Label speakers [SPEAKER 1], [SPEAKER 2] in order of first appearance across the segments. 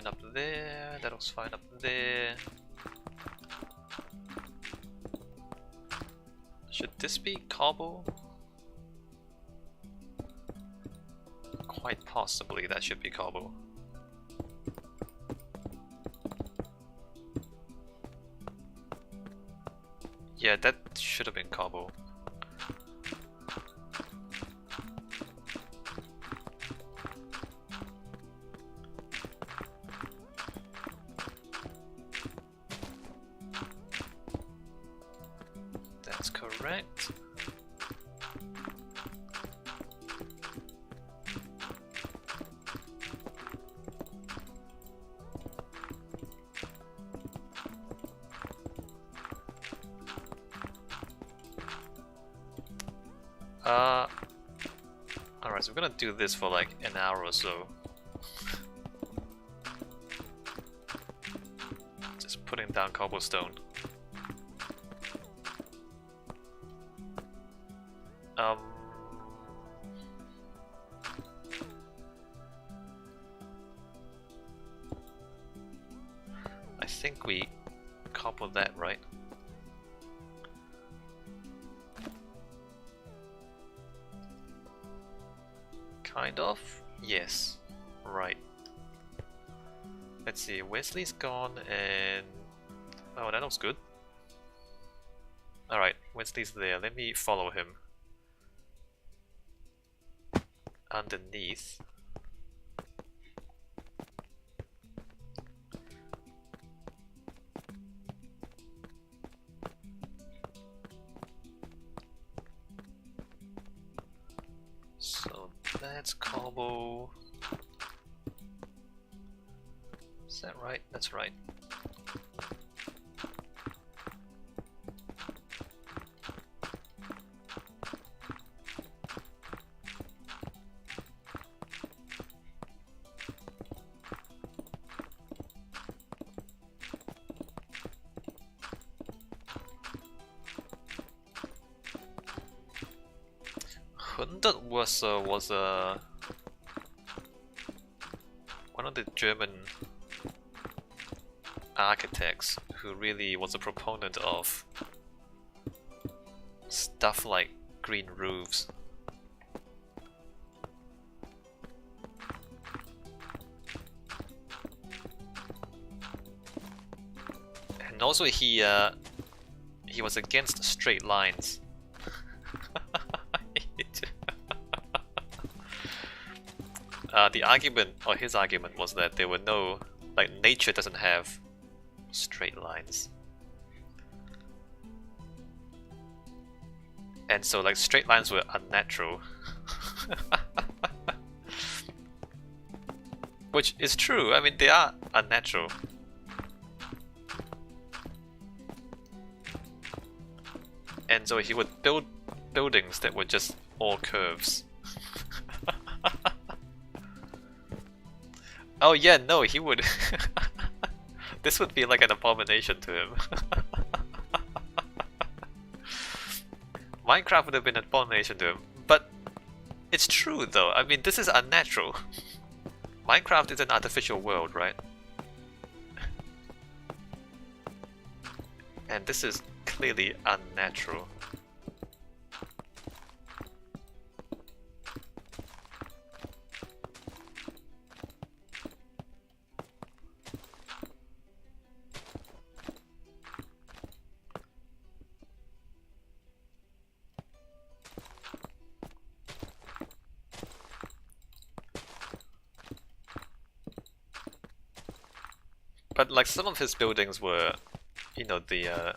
[SPEAKER 1] fine up there, that looks fine up there. Should this be cobble? Quite possibly that should be cobble. Yeah, that should have been cobble. That's correct. Alright, so we're gonna do this for like an hour or so. Just putting down cobblestone. I think we cobble that, right? Kind of? Yes. Right. Let's see, Wesley's gone and... oh, that looks good. Alright, Wesley's there. Let me follow him. Underneath. So that's cobble. Is that right? That's right. Hundertwasser was one of the German architects who really was a proponent of stuff like green roofs. And also he was against straight lines. The argument, or his argument, was that there were no, like, nature doesn't have straight lines. And so, like, straight lines were unnatural. Which is true, I mean, they are unnatural. And so he would build buildings that were just all curves. Oh yeah, no, he would... This would be like an abomination to him. Minecraft would have been an abomination to him, but it's true though. I mean, this is unnatural. Minecraft is an artificial world, right? And this is clearly unnatural. But like some of his buildings were, you know, the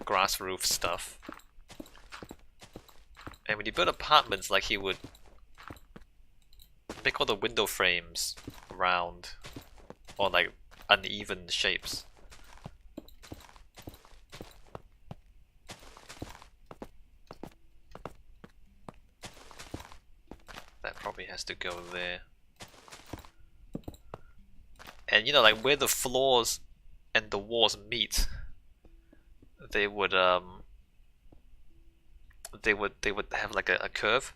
[SPEAKER 1] grass roof stuff. And when you build apartments, like he would make all the window frames round or like uneven shapes. That probably has to go there. And you know, like where the floors and the walls meet, they would have like a curve.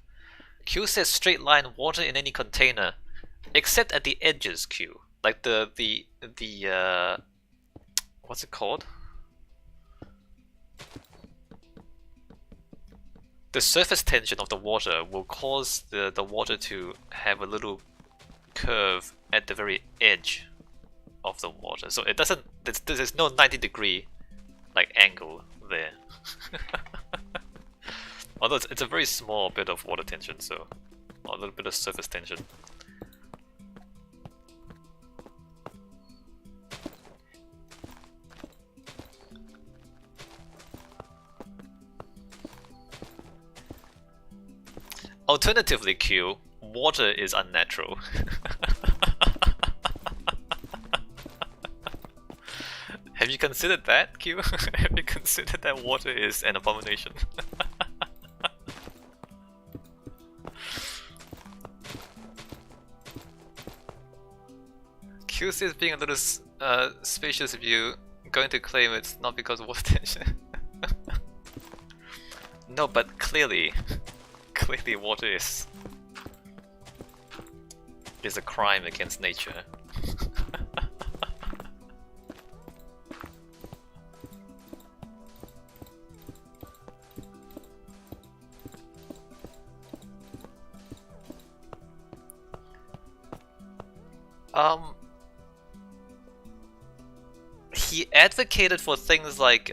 [SPEAKER 1] Q says straight line, water in any container. except at the edges, Q. Like the what's it called? The surface tension of the water will cause the water to have a little curve at the very edge of the water. So it doesn't, there's no 90-degree like angle there. Although it's a very small bit of water tension, so a little bit of surface tension. Alternatively, Q, water is unnatural. Have you considered that, Q? Have you considered that water is an abomination? Q says being a little spacious of you, going to claim it's not because of water tension. No, but clearly water is a crime against nature. He advocated for things like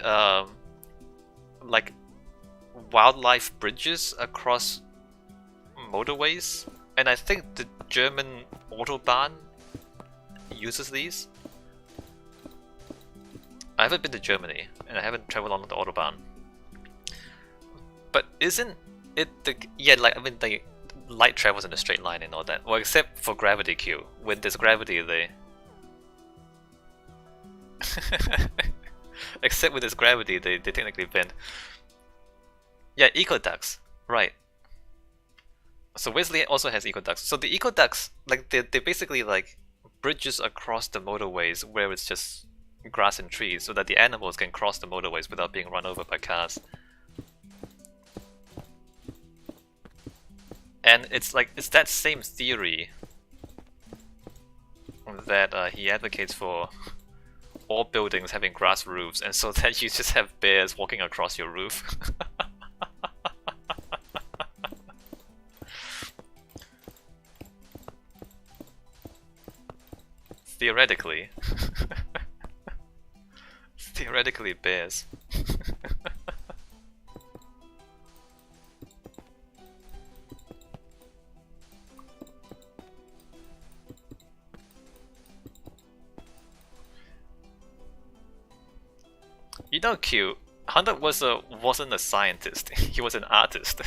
[SPEAKER 1] wildlife bridges across motorways, and I think the German Autobahn uses these. I haven't been to Germany, and I haven't traveled on the Autobahn. But isn't it the light travels in a straight line and all that. Well, except for gravity, Q. When there's gravity, they except with this gravity, they technically bend. Yeah, ecoducts, right. So Wesley also has ecoducts. So the ecoducts, like they're basically like bridges across the motorways where it's just grass and trees, so that the animals can cross the motorways without being run over by cars. And it's that same theory that he advocates for all buildings having grass roofs, and so that you just have bears walking across your roof. Theoretically. Theoretically, bears. You know, Q, Hunter wasn't a scientist, he was an artist.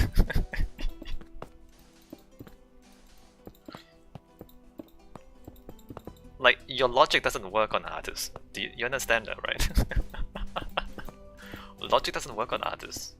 [SPEAKER 1] Like, your logic doesn't work on artists. Do you understand that, right? Logic doesn't work on artists.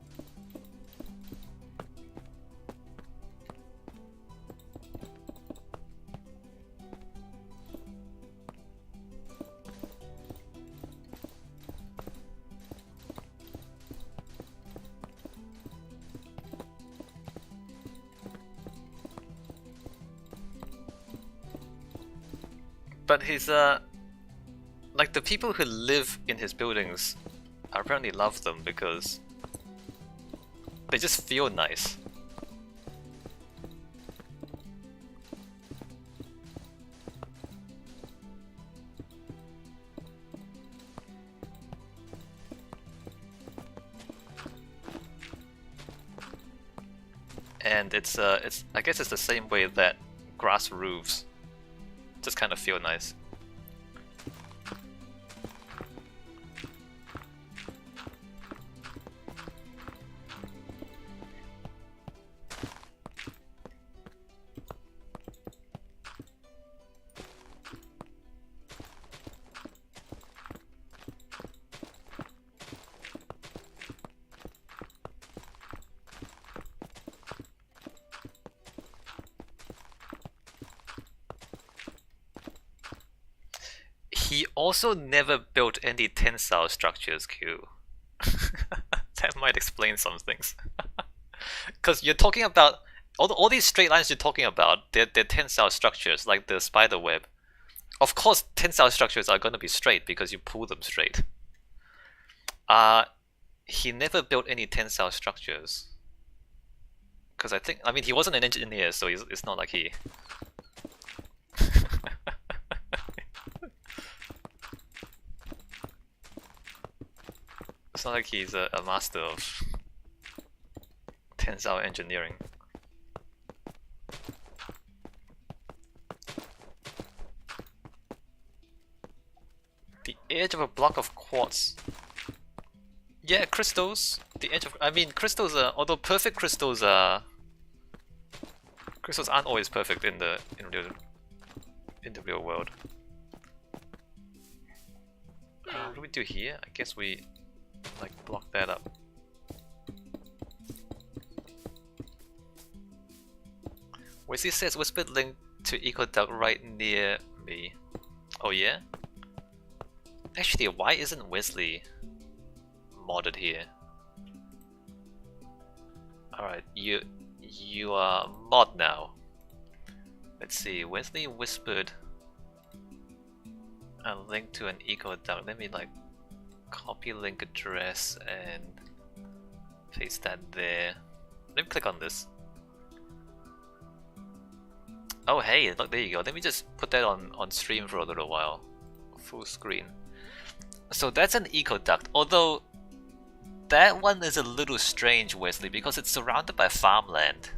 [SPEAKER 1] But his, like the people who live in his buildings apparently love them because they just feel nice. And it's I guess it's the same way that grass roofs just kind of feel nice. He also never built any tensile structures, Q. That might explain some things. Because you're talking about all these straight lines you're talking about, they're tensile structures, like the spider web. Of course, tensile structures are going to be straight because you pull them straight. He never built any tensile structures. Because I mean, he wasn't an engineer, so it's not like he... It's not like he's a master of tensile engineering. The edge of a block of quartz. Yeah, crystals. The edge of... I mean, crystals are... Although perfect crystals are... Crystals aren't always perfect in the real world. What do we do here? I guess we like block that up. Wesley says whispered link to Ecoduct right near me. Oh yeah? Actually, why isn't Wesley modded here? Alright, you are mod now. Let's see, Wesley whispered a link to an Ecoduct. Let me like copy link address and paste that there. Let me click on this. Oh hey, look, there you go. Let me just put that on stream for a little while. Full screen. So that's an Ecoduct, although that one is a little strange, Wesley, because it's surrounded by farmland.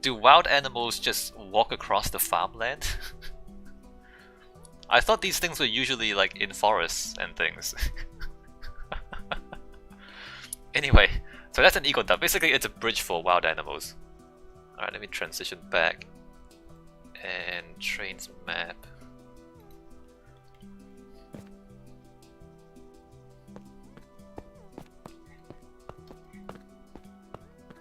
[SPEAKER 1] Do wild animals just walk across the farmland? I thought these things were usually like in forests and things. Anyway, so that's an Ecoduct. Basically, it's a bridge for wild animals. Alright, let me transition back. And trains map.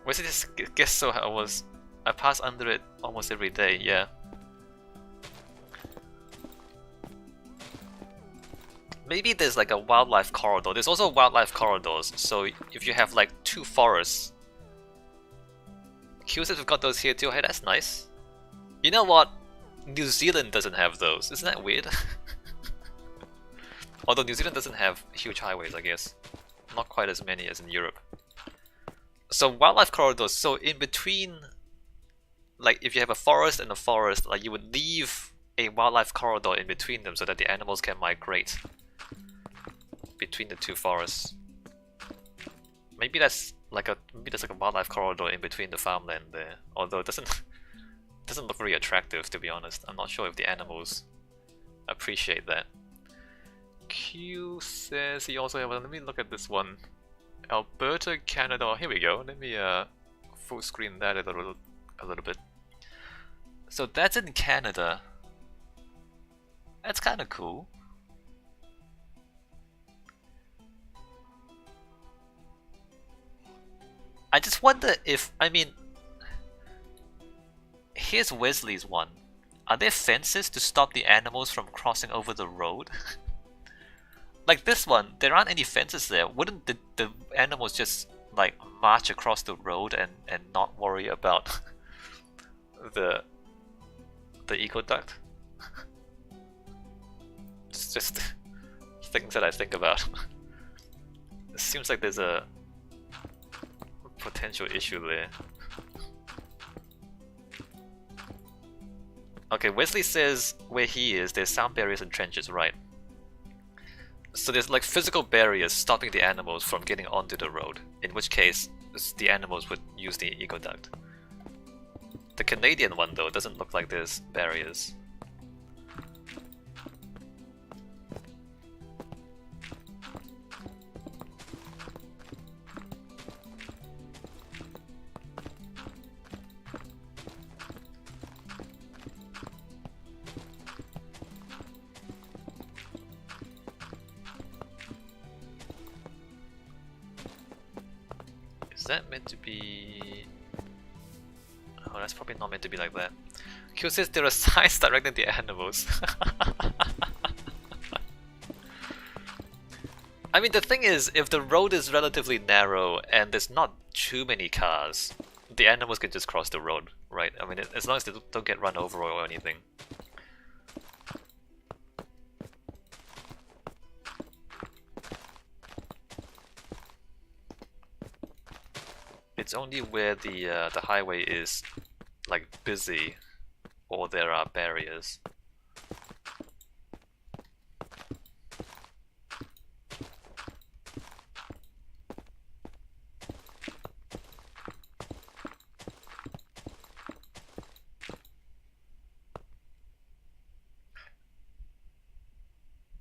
[SPEAKER 1] Was it just guess so? I pass under it almost every day, yeah. Maybe there's like a wildlife corridor. There's also wildlife corridors, so if you have like two forests. Q says we've got those here too. Hey, that's nice. You know what? New Zealand doesn't have those. Isn't that weird? Although New Zealand doesn't have huge highways, I guess. Not quite as many as in Europe. So wildlife corridors, so in between, like if you have a forest and a forest, like you would leave a wildlife corridor in between them so that the animals can migrate between the two forests. Maybe that's like a wildlife corridor in between the farmland there. Although it doesn't look very attractive, to be honest. I'm not sure if the animals appreciate that. Q says he also have. Let me look at this one. Alberta, Canada. Oh, here we go. Let me full screen that a little bit. So that's in Canada. That's kind of cool. I just wonder if, I mean, here's Wesley's one. Are there fences to stop the animals from crossing over the road? Like this one, there aren't any fences there. Wouldn't the animals just like march across the road and not worry about the Ecoduct? It's just things that I think about. It seems like there's a potential issue there. Okay, Wesley says where he is, there's sound barriers and trenches, right? So there's like physical barriers stopping the animals from getting onto the road, in which case the animals would use the Ecoduct. The Canadian one though doesn't look like there's barriers. Is that meant to be... Oh, that's probably not meant to be like that. Q says there are signs directing the animals. I mean, the thing is, if the road is relatively narrow and there's not too many cars, the animals can just cross the road, right? I mean, as long as they don't get run over or anything. It's only where the highway is like busy or there are barriers.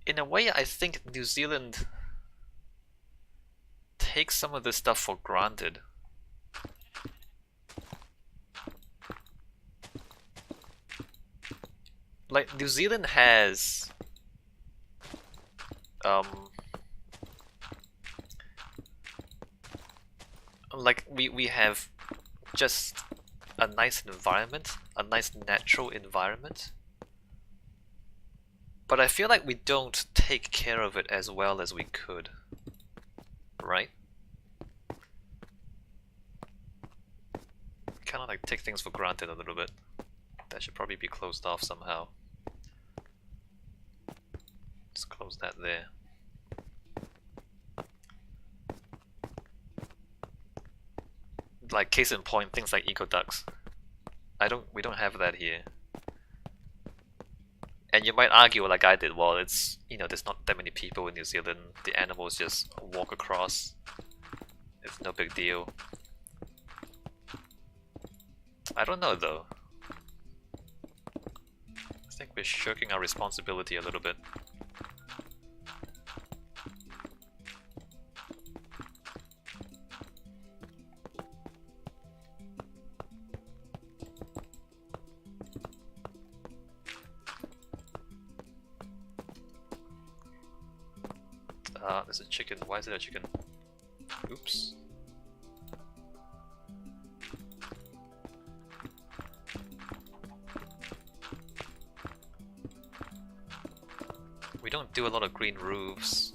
[SPEAKER 1] In a way, I think New Zealand takes some of this stuff for granted. Like, New Zealand has like we have just a nice environment, a nice natural environment. But I feel like we don't take care of it as well as we could, right? Kind of like take things for granted a little bit. That should probably be closed off somehow. Let's close that there. Like case in point, things like ecoducts. We don't have that here. And you might argue like I did, well, it's, you know, there's not that many people in New Zealand, the animals just walk across. It's no big deal. I don't know though. I think we're shirking our responsibility a little bit. There's a chicken. Why is it a chicken? Oops. We don't do a lot of green roofs.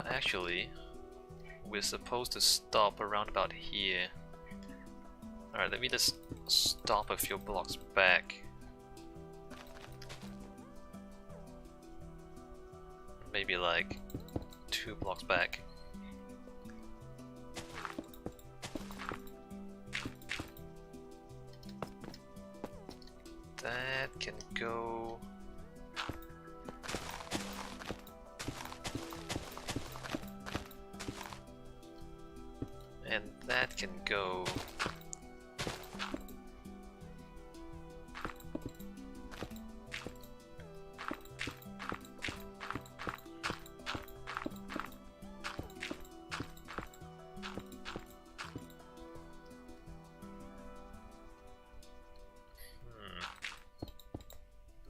[SPEAKER 1] Actually, we're supposed to stop around about here. Alright, let me just stop a few blocks back. Maybe like 2 blocks back. That can go... and that can go...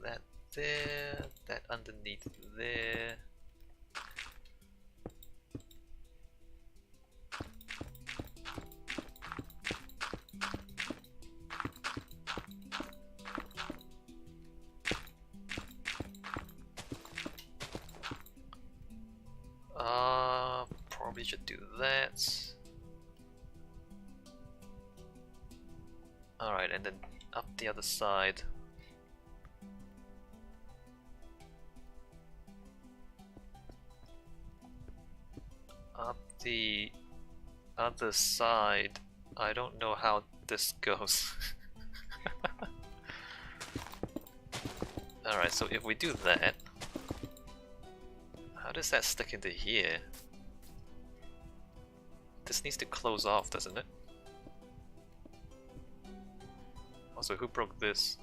[SPEAKER 1] that there, that underneath there. Probably should do that. Alright, and then up the other side. Up the other side. I don't know how this goes. Alright, so if we do that, how does that stick into here? This needs to close off, doesn't it? Also, who broke this?